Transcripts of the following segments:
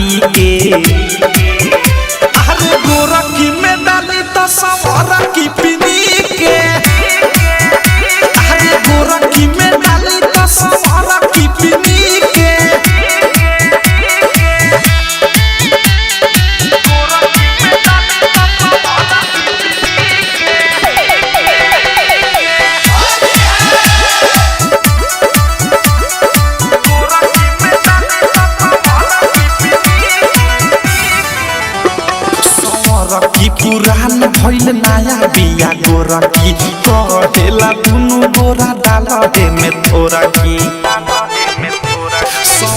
पी के अरे गोरखी में डाली तो सवारा की पीनी के अरे गोरखी में डाली तो सवारा की पीनी के गोरखी पुरान भइल नया बिया गोरखी कहेला दुनु गोरा डाल दे में थोड़ा की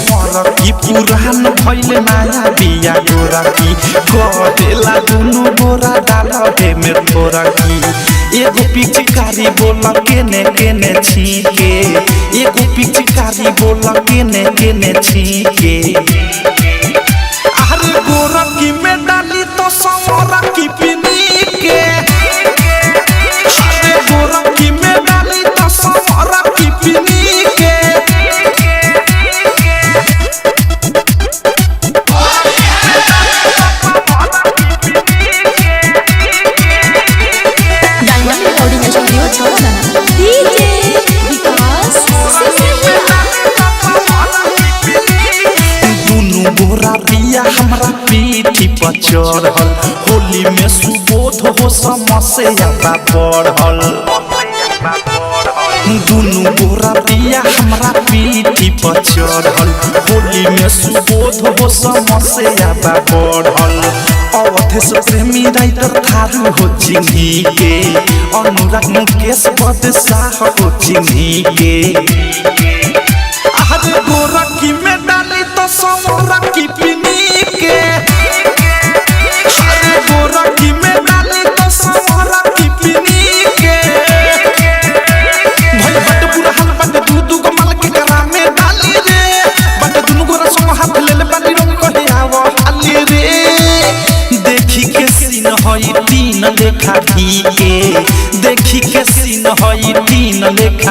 गोरखी पुरान भइल नया बिया गोरखी कहेला दुनु गोरा डाल दे में थोड़ा की एगो पिचकारी बोल केने केने छीके एगो पिचकारी बोल केने केने छीके अरे गोरखी में डाली तो सवारा की पीनी के अरे गोरखी में डाली तो सवारा की पीनी के डायमंड रिकॉर्डिंग स्टूडियो छोड़ना डीजे विकास दुनु गोरा बिया हमरा पीठी पर चढ़ल होली में सुबोध हो समस्या बढ़ल दुनु गोरा बिया हमरा पीठी पर चढ़ल होली में सुबोध हो समस्या बढ़ल अवधेश प्रेमी राइटर थारू हो चिन्ही के अनुराग मुकेश बदशाह हो चिन्ही के अरे गोरखी में डाली तो सवारा की पीनी के अरे गोरखी में डाली तो सवारा की पीनी के भाई बट पूरा हाल बट दू को माल के करा में डाली रे बट दुनु गोरा संग हाथ ले ले बाली रंग कहे आवो हाली रे देखी के सीन होई तीन लेखा की के देखी के सीन होई तीन लेखा